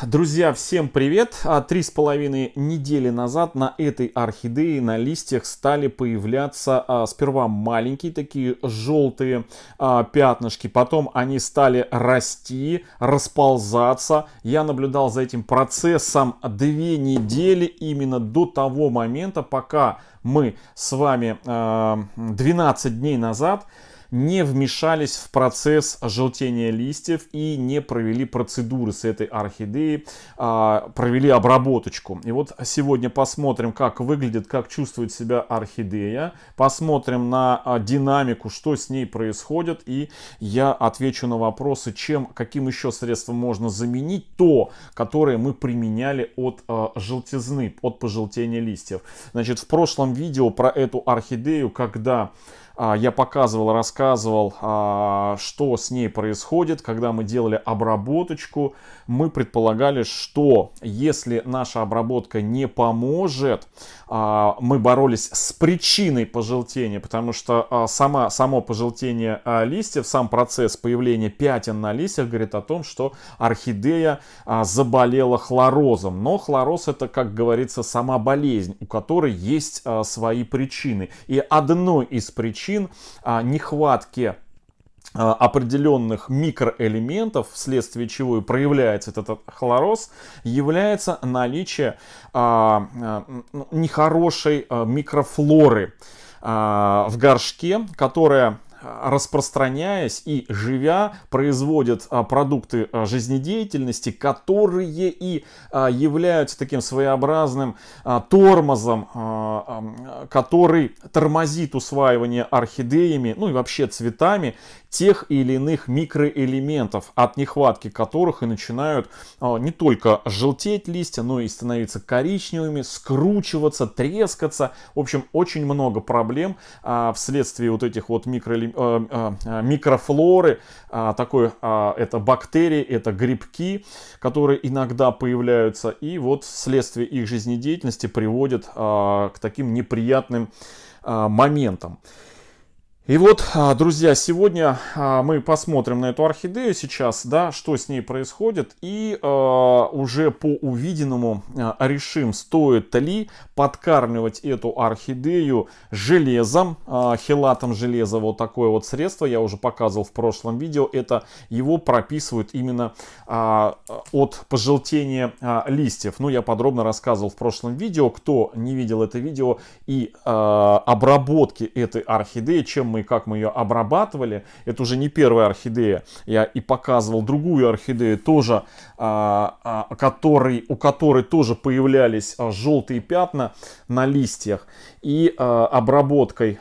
Друзья, всем привет! 3,5 недели назад на этой орхидее на листьях стали появляться сперва маленькие такие желтые пятнышки, потом они стали расти, расползаться. Я наблюдал за этим процессом 2 недели, именно до того момента, пока мы с вами 12 дней назад не вмешались в процесс желтения листьев и не провели процедуры с этой орхидеей, провели обработочку. И вот сегодня посмотрим, как выглядит, как чувствует себя орхидея, посмотрим на динамику, что с ней происходит, и я отвечу на вопросы, каким еще средством можно заменить то, которое мы применяли от желтизны, от пожелтения листьев. Значит, в прошлом видео про эту орхидею, когда я показывал, рассказывал, что с ней происходит, когда мы делали обработочку. Мы предполагали, что если наша обработка не поможет, мы боролись с причиной пожелтения, потому что само пожелтение листьев, сам процесс появления пятен на листьях говорит о том, что орхидея заболела хлорозом. Но хлороз — это, как говорится, сама болезнь, у которой есть свои причины. И одной из причин нехватки определенных микроэлементов, вследствие чего и проявляется этот хлороз, является наличие нехорошей микрофлоры в горшке, которая, распространяясь и живя, производят продукты жизнедеятельности, которые и являются таким своеобразным тормозом, который тормозит усваивание орхидеями, ну и вообще цветами, тех или иных микроэлементов, от нехватки которых и начинают не только желтеть листья, но и становиться коричневыми, скручиваться, трескаться. В общем, очень много проблем вследствие вот этих вот микрофлоры. Это бактерии, это грибки, которые иногда появляются, и вот вследствие их жизнедеятельности приводят к таким неприятным моментам. И вот, друзья, сегодня мы посмотрим на эту орхидею сейчас, да, что с ней происходит, и уже по увиденному решим, стоит ли подкармливать эту орхидею железом, хелатом железа, вот такое вот средство, я уже показывал в прошлом видео, это его прописывают именно от пожелтения листьев. Ну, я подробно рассказывал в прошлом видео, кто не видел это видео и обработки этой орхидеи, как мы ее обрабатывали. Это уже не первая орхидея. Я и показывал другую орхидею, тоже, у которой тоже появлялись желтые пятна на листьях. И одной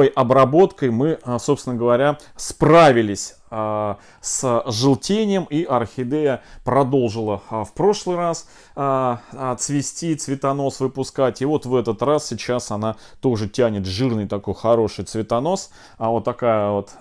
обработкой мы, собственно говоря, справились с желтением, и орхидея продолжила в прошлый раз цвести, цветонос выпускать, и вот в этот раз сейчас она тоже тянет жирный такой хороший цветонос. Вот такая вот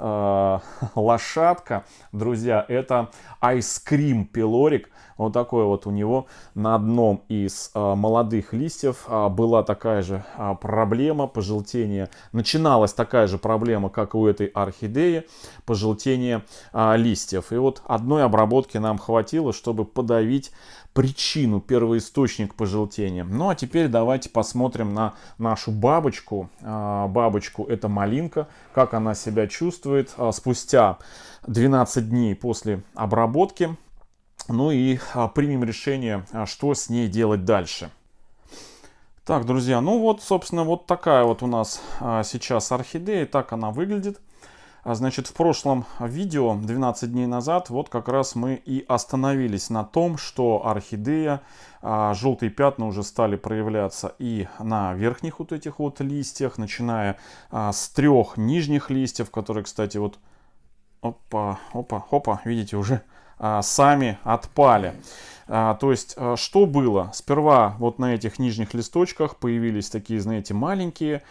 лошадка, друзья, это Ice Cream Pyloric. Вот такой вот у него на одном из молодых листьев была такая же проблема пожелтения. Начиналась такая же проблема, как и у этой орхидеи, пожелтение листьев. И вот одной обработки нам хватило, чтобы подавить причину, первоисточник пожелтения. Ну а теперь давайте посмотрим на нашу бабочку. Бабочку — это малинка, как она себя чувствует спустя 12 дней после обработки. Ну и примем решение, что с ней делать дальше. Так, друзья, ну вот, собственно, вот такая вот у нас сейчас орхидея, так она выглядит. Значит, в прошлом видео, 12 дней назад, вот как раз мы и остановились на том, что орхидея, желтые пятна уже стали проявляться и на верхних вот этих вот листьях, начиная с 3 нижних листьев, которые, кстати, вот, опа, видите, уже сами отпали. То есть, что было? Сперва вот на этих нижних листочках появились такие, знаете, маленькие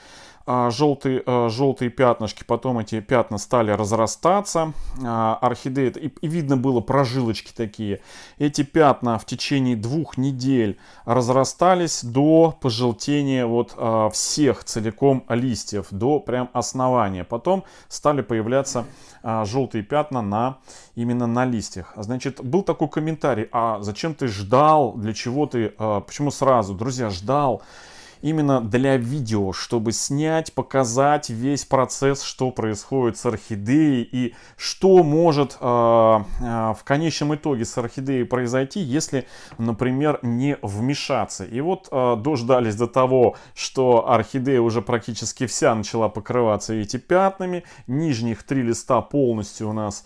желтые пятнышки, потом эти пятна стали разрастаться, орхидея, и видно было прожилочки такие. Эти пятна в течение 2 недель разрастались до пожелтения вот всех целиком листьев, до прям основания. Потом стали появляться желтые пятна именно на листьях. Значит, был такой комментарий: а зачем ты ждал, для чего ты, почему сразу? Друзья, ждал именно для видео, чтобы снять, показать весь процесс, что происходит с орхидеей и что может в конечном итоге с орхидеей произойти, если, например, не вмешаться. И вот дождались до того, что орхидея уже практически вся начала покрываться этими пятнами, нижних 3 листа полностью у нас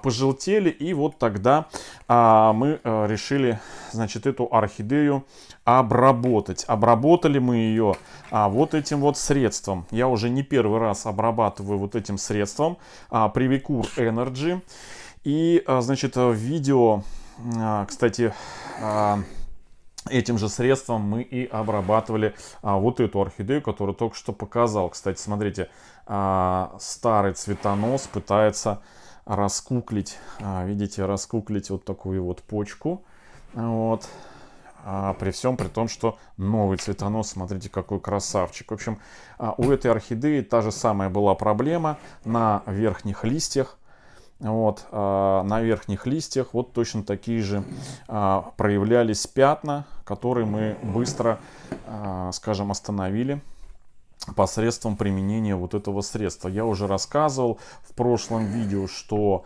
пожелтели, и вот тогда мы решили, значит, эту орхидею обработать. Обработали мы ее вот этим вот средством. Я уже не первый раз обрабатываю вот этим средством, Привикур Energy. И, значит, в видео, кстати, этим же средством мы и обрабатывали вот эту орхидею, которую только что показал. Кстати, смотрите, старый цветонос пытается раскуклить, видите, раскуклить вот такую вот почку. Вот. При всем при том, что новый цветонос, смотрите, какой красавчик. В общем, у этой орхидеи та же самая была проблема на верхних листьях. Вот, на верхних листьях вот точно такие же проявлялись пятна, которые мы быстро, скажем, остановили посредством применения вот этого средства. Я уже рассказывал в прошлом видео, что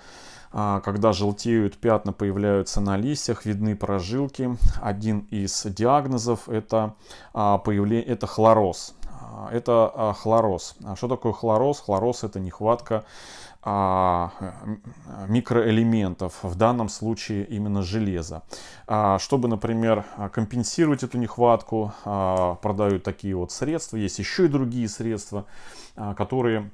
когда желтеют пятна, появляются на листьях, видны прожилки. Один из диагнозов это хлороз. Это хлороз. А что такое хлороз? Хлороз — это нехватка микроэлементов, в данном случае именно железа. Чтобы, например, компенсировать эту нехватку, продают такие вот средства. Есть еще и другие средства, которые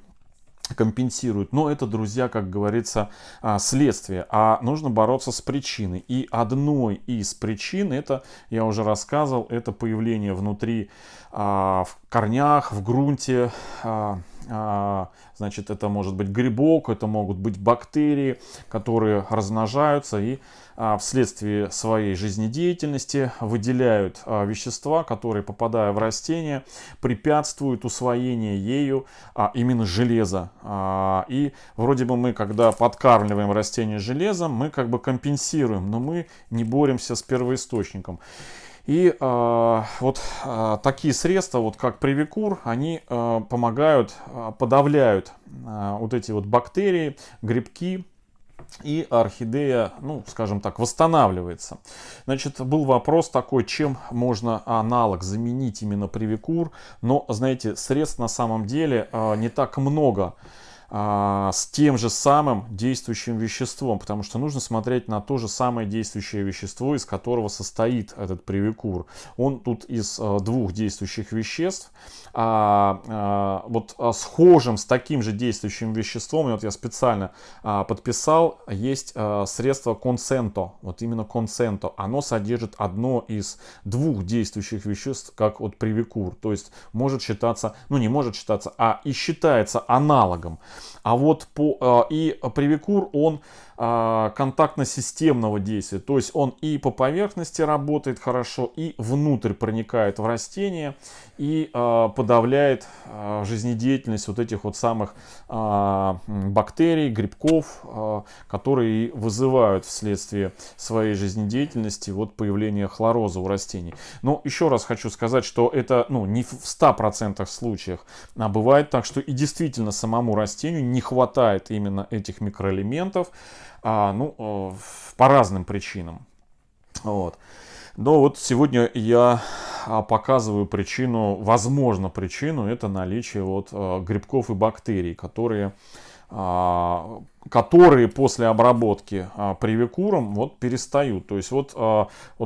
компенсируют. Но это, друзья, как говорится, следствие. А нужно бороться с причиной. И одной из причин, это, я уже рассказывал, это появление внутри, в корнях, в грунте. Значит, это может быть грибок, это могут быть бактерии, которые размножаются и вследствие своей жизнедеятельности выделяют вещества, которые, попадая в растение, препятствуют усвоению ею именно железа. И вроде бы мы, когда подкармливаем растение железом, мы как бы компенсируем, но мы не боремся с первоисточником. И такие средства, вот как Привикур, они помогают, подавляют вот эти вот бактерии, грибки, и орхидея, ну, скажем так, восстанавливается. Значит, был вопрос такой, чем можно аналог заменить именно Привикур. Но, знаете, средств на самом деле не так много с тем же самым действующим веществом, потому что нужно смотреть на то же самое действующее вещество, из которого состоит этот Привикур. Он тут из 2 действующих веществ. Вот схожим с таким же действующим веществом, и вот я специально подписал, есть средство Консенто. Вот именно Консенто. Оно содержит одно из 2 действующих веществ, как вот Привикур. То есть может считаться, ну не может считаться, а и считается аналогом. А вот и Привикур, он контактно-системного действия. То есть он и по поверхности работает хорошо, и внутрь проникает в растение, и подавляет жизнедеятельность вот этих вот самых бактерий, грибков, которые вызывают вследствие своей жизнедеятельности вот появление хлороза у растений. Но еще раз хочу сказать, что это не в 100% случаях, а бывает так, что и действительно самому растению не хватает именно этих микроэлементов, по разным причинам. Вот. Но вот сегодня я показываю причину, возможно причину, это наличие вот грибков и бактерий, которые после обработки привикуром вот перестают. То есть вот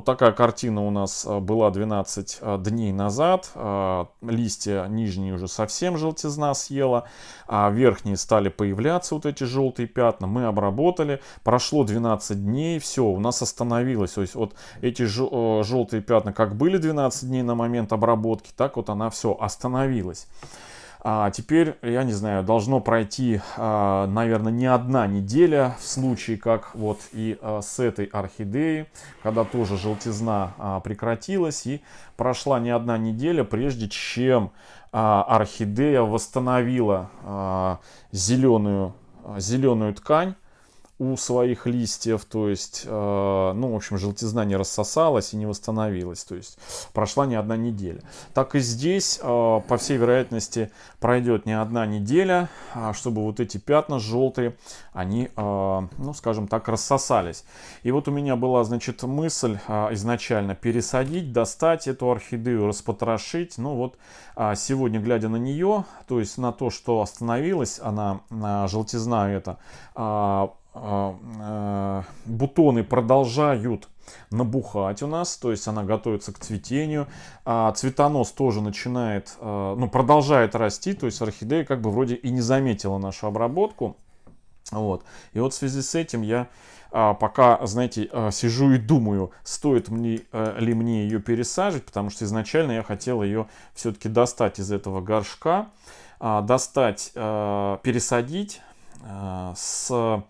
такая картина у нас была 12 дней назад. Листья нижние уже совсем желтизна съела, а верхние стали появляться вот эти желтые пятна. Мы обработали, прошло 12 дней, все, у нас остановилось. То есть вот эти желтые пятна как были 12 дней на момент обработки, так вот она все остановилась. Теперь, я не знаю, должно пройти, наверное, не одна неделя в случае, как вот и с этой орхидеей, когда тоже желтизна прекратилась, и прошла не одна неделя, прежде чем орхидея восстановила зеленую ткань у своих листьев, то есть, ну, в общем, желтизна не рассосалась и не восстановилась, то есть прошла не одна неделя. Так и здесь, по всей вероятности, пройдет не одна неделя, чтобы вот эти пятна желтые, они, ну, скажем так, рассосались. И вот у меня была, значит, мысль изначально пересадить, достать эту орхидею, распотрошить. Ну вот сегодня, глядя на нее, то есть на то, что остановилась она, желтизна эта, бутоны продолжают набухать у нас, то есть она готовится к цветению. Цветонос тоже начинает, ну, продолжает расти, то есть орхидея как бы вроде и не заметила нашу обработку. Вот. И вот в связи с этим я пока, знаете, сижу и думаю, стоит ли мне ее пересаживать, потому что изначально я хотел ее все-таки достать из этого горшка, пересадить с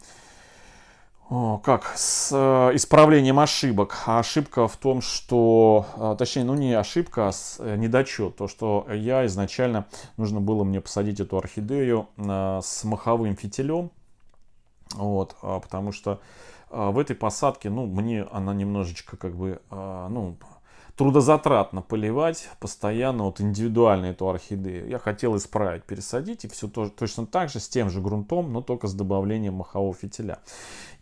исправлением ошибок. А ошибка в том, что, точнее, ну не ошибка, а недочет. То, что я изначально, нужно было мне посадить эту орхидею с маховым фитилем. Вот, потому что в этой посадке, ну, мне она немножечко как бы, ну, трудозатратно поливать постоянно, вот индивидуально эту орхидею. Я хотел исправить, пересадить, и все точно так же, с тем же грунтом, но только с добавлением махового фитиля.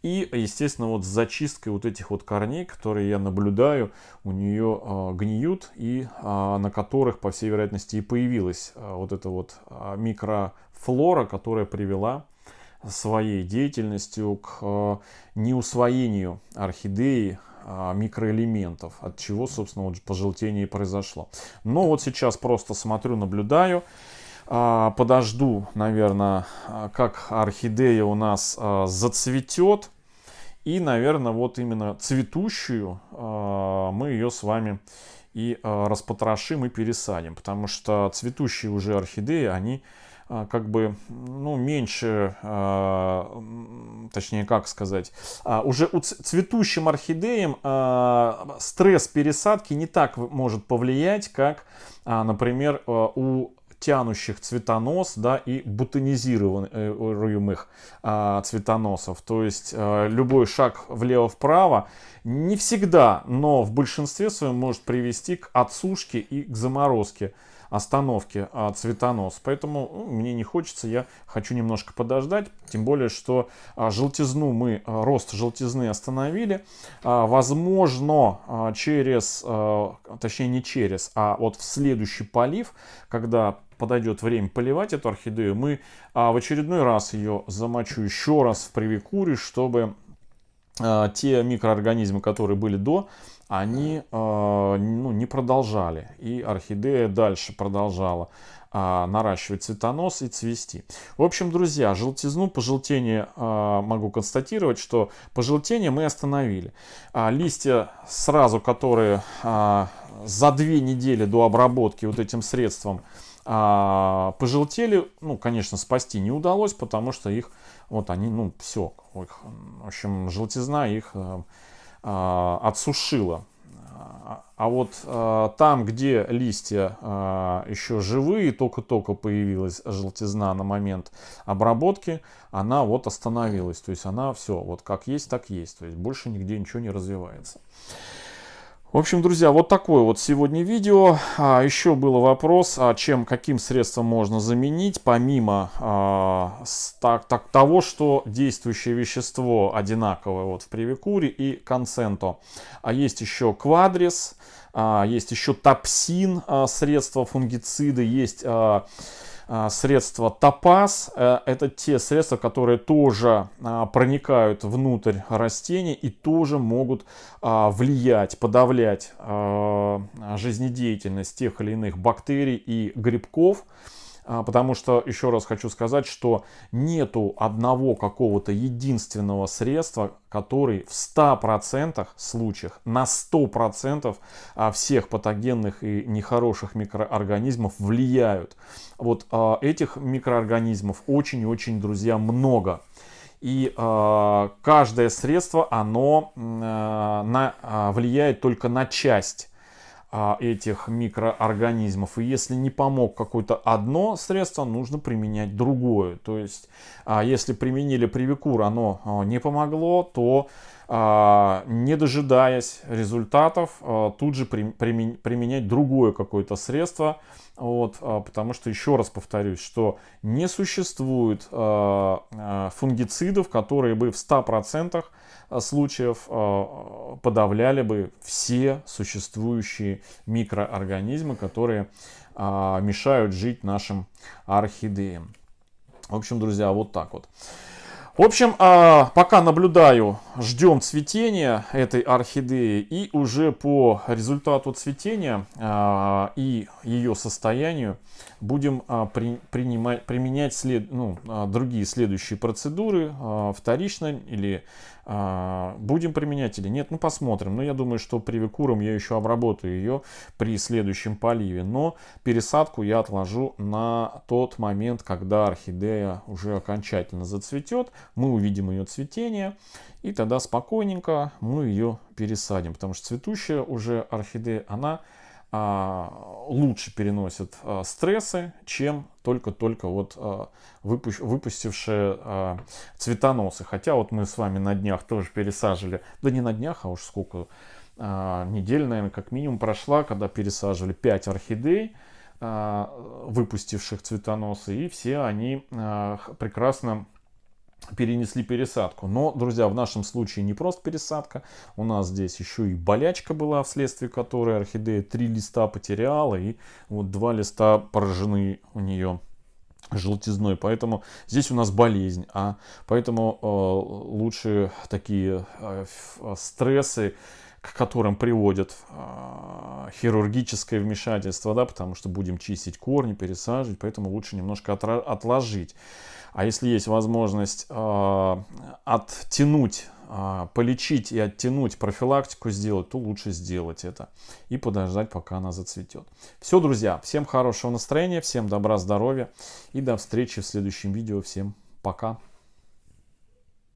И, естественно, вот с зачисткой вот этих вот корней, которые я наблюдаю, у нее гниют, и на которых, по всей вероятности, и появилась вот эта вот микрофлора, которая привела своей деятельностью к неусвоению орхидеи микроэлементов, от чего, собственно, вот пожелтение и произошло. Но вот сейчас просто смотрю, наблюдаю, подожду, наверное, как орхидея у нас зацветет, и, наверное, вот именно цветущую мы ее с вами и распотрошим и пересадим, потому что цветущие уже орхидеи, они как бы, ну, меньше, точнее, как сказать, уже у цветущим орхидеям стресс пересадки не так может повлиять, как, например, у тянущих цветонос, да, и бутонизируемых цветоносов. То есть любой шаг влево-вправо не всегда, но в большинстве своем может привести к отсушке и к заморозке, остановки цветонос. Поэтому мне не хочется, я хочу немножко подождать. Тем более, что желтизну мы, рост желтизны остановили. Возможно, точнее не через, а вот в следующий полив, когда подойдет время поливать эту орхидею, мы в очередной раз ее замочу еще раз в привикуре, чтобы те микроорганизмы, которые были до, они ну, не продолжали. И орхидея дальше продолжала наращивать цветонос и цвести. В общем, друзья, желтизну, пожелтение, могу констатировать, что пожелтение мы остановили. Листья сразу, которые за 2 недели до обработки вот этим средством пожелтели, ну, конечно, спасти не удалось, потому что их, вот они, ну, все, в общем, желтизна их отсушила. А вот там, где листья еще живые, только-только появилась желтизна на момент обработки, она вот остановилась. То есть она все, вот как есть, так есть. То есть больше нигде ничего не развивается. В общем, друзья, вот такое вот сегодня видео. Еще был вопрос, каким средством можно заменить, помимо того, что действующее вещество одинаковое вот в привикуре и конценто. А есть еще квадрис, есть еще топсин, средства фунгициды, есть средства топаз. Это те средства, которые тоже проникают внутрь растения и тоже могут влиять, подавлять жизнедеятельность тех или иных бактерий и грибков. Потому что, еще раз хочу сказать, что нету одного какого-то единственного средства, который в 100% случаях, на 100% всех патогенных и нехороших микроорганизмов влияют. Вот этих микроорганизмов очень и очень, друзья, много. И каждое средство, оно влияет только на часть этих микроорганизмов. И если не помог какое-то одно средство, нужно применять другое. То есть, если применили привикур, оно не помогло, то не дожидаясь результатов, тут же применять другое какое-то средство. Вот, потому что, еще раз повторюсь, что не существует фунгицидов, которые бы в 100% случаев подавляли бы все существующие микроорганизмы, которые мешают жить нашим орхидеям. В общем, друзья, вот так вот. В общем, пока наблюдаю, ждем цветения этой орхидеи, и уже по результату цветения и ее состоянию будем применять другие следующие процедуры, вторично, или будем применять или нет, ну посмотрим. Но я думаю, что привикуром я еще обработаю ее при следующем поливе. Но пересадку я отложу на тот момент, когда орхидея уже окончательно зацветет. Мы увидим ее цветение, и тогда спокойненько мы ее пересадим. Потому что цветущая уже орхидея, она лучше переносит стрессы, чем только вот выпустившие цветоносы. Хотя вот мы с вами на днях тоже пересаживали, да не на днях, а уж сколько, недель, наверное, как минимум прошла, когда пересаживали 5 орхидей, выпустивших цветоносы, и все они прекрасно перенесли пересадку. Но, друзья, в нашем случае не просто пересадка. У нас здесь еще и болячка была, вследствие которой орхидея 3 листа потеряла, и вот 2 листа поражены у нее желтизной. Поэтому здесь у нас болезнь. Поэтому лучше такие стрессы, к которым приводит хирургическое вмешательство, да, потому что будем чистить корни, пересаживать, поэтому лучше немножко отложить. А если есть возможность оттянуть, полечить и оттянуть, профилактику сделать, то лучше сделать это и подождать, пока она зацветет. Все, друзья, всем хорошего настроения, всем добра, здоровья и до встречи в следующем видео. Всем пока!